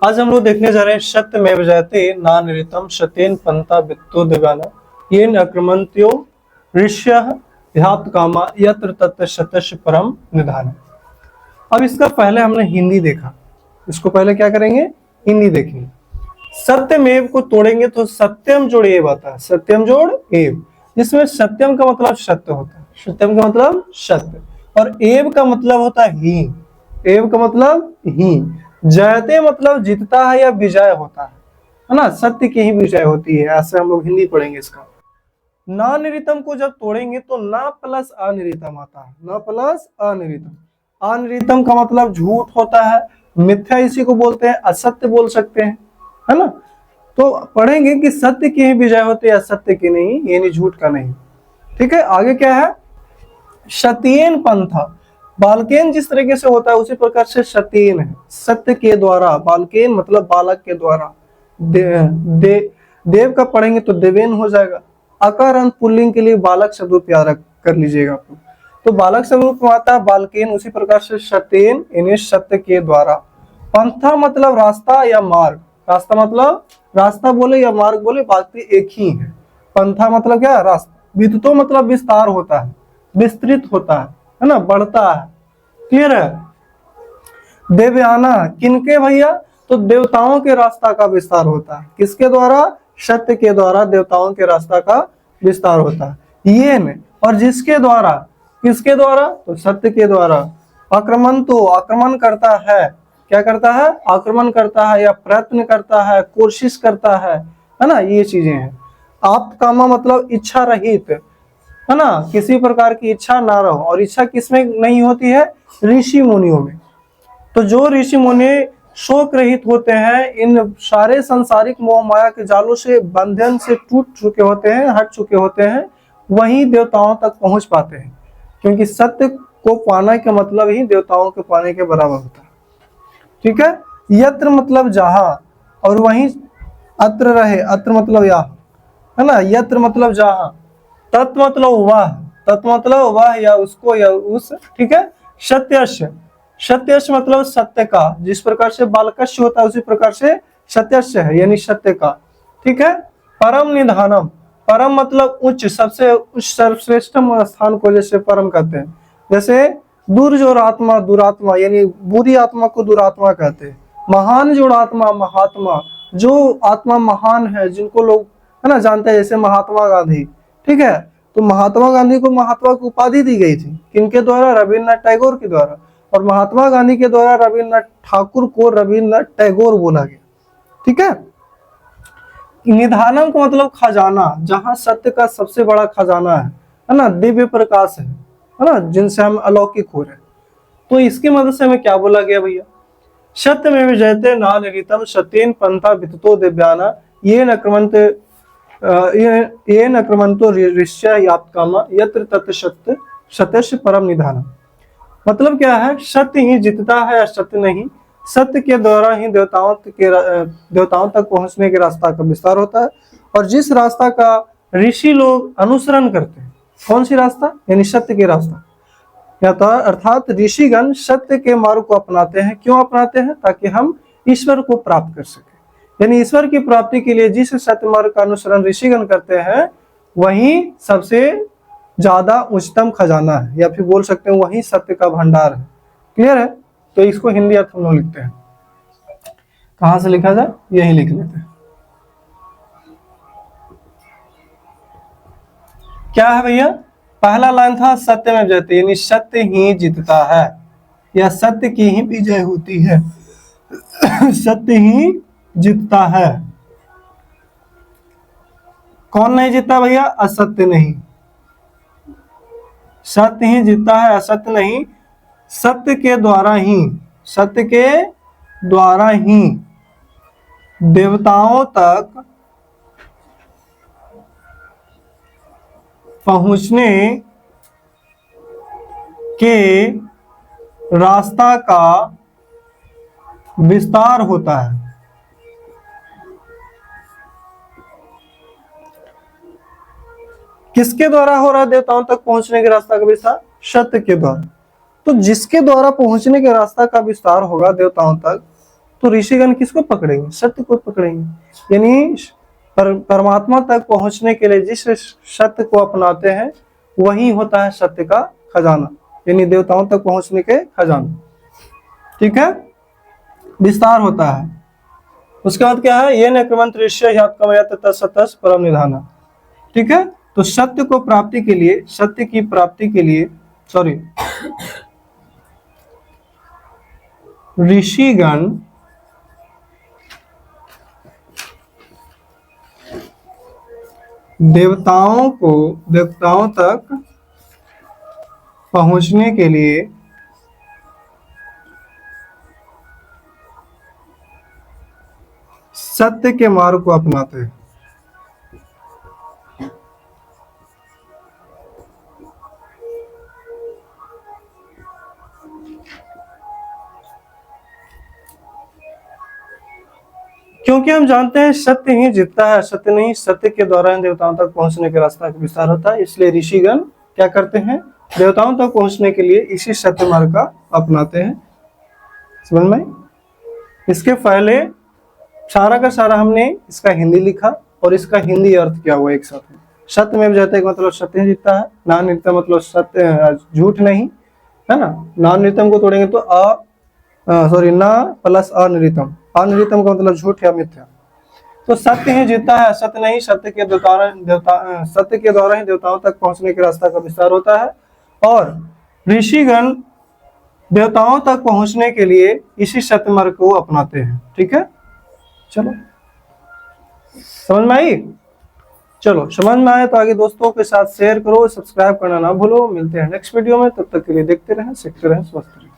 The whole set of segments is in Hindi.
आज हम लोग देखने जा रहे हैं सत्यमेव जयते नानृतम सत्येन पंथा वित्तो दिव्याना येन आक्रमन्त्यो ऋष्यः ध्यात कामा यत्र तत्र सत्यस्य परम निधान। अब इसका पहले हमने हिंदी देखा, इसको पहले क्या करेंगे, हिंदी देखेंगे। सत्यमेव को तोड़ेंगे तो सत्यम जोड़ एव आता है, सत्यम जोड़ एव, जिसमें सत्यम का मतलब सत्य होता है, सत्यम का मतलब सत्य, और एव का मतलब होता है ही, एव का मतलब ही। जयते मतलब जीतता है या विजय होता है ना, सत्य की ही विजय होती है, ऐसे हम लोग हिंदी पढ़ेंगे इसका। नानिरितम को जब तोड़ेंगे तो ना प्लस अनिरितम आता है, ना प्लस अनिरितम। अनिरितम का मतलब झूठ होता है, मिथ्या इसी को बोलते हैं, असत्य बोल सकते हैं, है ना। तो पढ़ेंगे कि सत्य की ही विजय होती है, असत्य की नहीं, यानी झूठ का नहीं। ठीक है, आगे क्या है, सत्येन पंथा, बालकेन जिस तरीके से होता है उसी प्रकार से सत्येन है, सत्य के द्वारा। बालकेन मतलब बालक के द्वारा। देव का पढ़ेंगे तो देवेन हो जाएगा। आकार अंत पुल्लिंग के लिए बालक शब्द प्यारा कर लीजिएगा आप लोग, तो बालक शब्द में आता है बालकेन, उसी प्रकार से सत्येन यानी सत्य के द्वारा। पंथा मतलब रास्ता या मार्ग, रास्ता मतलब रास्ता बोले या मार्ग बोले, बाकी एक ही है। पंथा मतलब क्या, रास्ता। वित्तो मतलब विस्तार होता है, विस्तृत होता है ना, बढ़ता है। क्लियर है। देवयाना किनके भैया, तो देवताओं के रास्ता का विस्तार होता है, किसके द्वारा, सत्य के द्वारा देवताओं के रास्ता का विस्तार होता है। ये न, और जिसके द्वारा, किसके द्वारा, तो सत्य के द्वारा। आक्रमण तो आक्रमण करता है, क्या करता है, आक्रमण करता है या प्रयत्न करता है, कोशिश करता है ना, ये चीजें हैं। आप कामा मतलब इच्छा रहित, है ना, किसी प्रकार की इच्छा ना रहो, और इच्छा किसमें नहीं होती है, ऋषि मुनियों में। तो जो ऋषि मुनि शोक रहित होते हैं, इन सारे सांसारिक मोह माया के जालों से, बंधन से टूट चुके होते हैं, हट चुके होते हैं, वही देवताओं तक पहुंच पाते हैं, क्योंकि सत्य को पाना का मतलब ही देवताओं के पाने के बराबर होता है। ठीक है, यत्र मतलब जहां, और वहीं अत्र रहे, अत्र मतलब यहाँ, है ना, यत्र मतलब जहां, तत्व मतलब वह, तत्व मतलब वह या उसको या उस। ठीक है, सत्यस्य, सत्यस्य मतलब सत्य का, जिस प्रकार से बालकस्य होता है उसी प्रकार से सत्यस्य है, यानी सत्य का। ठीक है, परम निधानम, परम मतलब उच्च, सबसे उच्च सर्वश्रेष्ठम स्थान को जैसे परम कहते हैं, जैसे दुर्जोर आत्मा दुरात्मा, यानी बुरी आत्मा को दुरात्मा कहते हैं। महान जोड़ आत्मा महात्मा, जो आत्मा महान है, जिनको लोग है ना जानते हैं, जैसे महात्मा गांधी। ठीक है, तो महात्मा गांधी को महात्मा की उपाधि दी गई थी, किनके द्वारा, रविन्द्रनाथ टैगोर के द्वारा, और महात्मा गांधी के द्वारा रविन्द्रनाथ ठाकुर को रविन्द्रनाथ टैगोर बोला गया। ठीक है, निधानम का मतलब खजाना, जहां सत्य का सबसे बड़ा खजाना है ना, दिव्य प्रकाश है ना, जिनसे हम अलौकिक हो रहे हैं। तो इसकी मदद से हमें क्या बोला गया भैया, सत्य में विजयते नानिरितम सत्येन पंथा विततो दिव्याना ये नक्रमंत ये नक्रमंतो ऋष्य यात कामा यत्र तत् सत्य सत्यस्य परम निधान। मतलब क्या है, सत्य ही जीतता है, असत्य नहीं। सत्य के द्वारा ही देवताओं तक पहुंचने के रास्ता का विस्तार होता है, और जिस रास्ता का ऋषि लोग अनुसरण करते हैं, कौन सी रास्ता, यानी सत्य के रास्ता, अर्थात ऋषिगण सत्य के मार्ग को अपनाते हैं। क्यों अपनाते हैं, ताकि हम ईश्वर को प्राप्त कर सके, यानी ईश्वर की प्राप्ति के लिए जिस सत्य मार्ग का अनुसरण ऋषिगण करते हैं, वही सबसे ज्यादा उच्चतम खजाना है, या फिर बोल सकते हैं वही सत्य का भंडार है। क्लियर है, तो इसको हिंदी अर्थ हम लोग लिखते हैं, कहां से लिखा जाए, यही लिख लेते हैं। क्या है भैया, पहला लाइन था सत्य में जयते, यानी सत्य ही जीतता है, या सत्य की ही विजय होती है, सत्य ही जीतता है। कौन नहीं जीतता भैया, असत्य नहीं, सत्य ही जीतता है, असत्य नहीं। सत्य के द्वारा ही, सत्य के द्वारा ही देवताओं तक पहुंचने के रास्ता का विस्तार होता है। किसके द्वारा हो रहा है देवताओं तक पहुंचने के रास्ता का विस्तार, सत्य के द्वारा। तो जिसके द्वारा पहुंचने के रास्ता का विस्तार होगा देवताओं तक, तो ऋषिगण किसको पकड़ेंगे? सत्य को पकड़ेंगे। यानी परमात्मा तक पहुंचने के लिए जिस सत्य को अपनाते हैं वही होता है सत्य का खजाना, यानी देवताओं तक पहुंचने के खजाना। ठीक है, विस्तार होता है। उसके बाद क्या है? ये नक्रमंत्रिष्य ह्यात्कमयत तत्सतस परम निधाना। ठीक है, तो सत्य को प्राप्ति के लिए, सत्य की प्राप्ति के लिए ऋषिगण देवताओं तक पहुंचने के लिए सत्य के मार्ग को अपनाते हैं। क्योंकि हम जानते हैं सत्य ही जीतता है, सत्य नहीं, सत्य के द्वारा ही देवताओं तक पहुंचने के रास्ता का विस्तार होता है। इसलिए ऋषिगण क्या करते हैं? देवताओं तक पहुंचने के लिए इसी सत्य मार्ग का अपनाते हैं। समझ में? इसके पहले सारा का सारा हमने इसका हिंदी लिखा और इसका हिंदी अर्थ क्या हुआ एक साथ में। सत्य में जाते मतलब सत्य ही जीतता है, नान नित्यम मतलब सत्य झूठ नहीं, है ना। नान नित्यम को तोड़ेंगे तो ना प्लस अनिरितम, अनिरितम का मतलब झूठ या मिथ्या। तो सत्य ही जीतता है, सत्य नहीं, सत्य के द्वारा ही देवताओं तक पहुंचने के रास्ता का विस्तार होता है। और ऋषिगण देवताओं तक पहुंचने के लिए इसी सत्य मार्ग को अपनाते हैं। ठीक है, चलो समझ में आई? चलो समझ में आए तो आगे दोस्तों के साथ शेयर करो, सब्सक्राइब करना ना भूलो। मिलते हैं नेक्स्ट वीडियो में, तब तक के लिए देखते रहें, सीखते रहें, स्वस्थ रहें।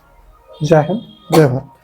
जय हिंद, जय भारत।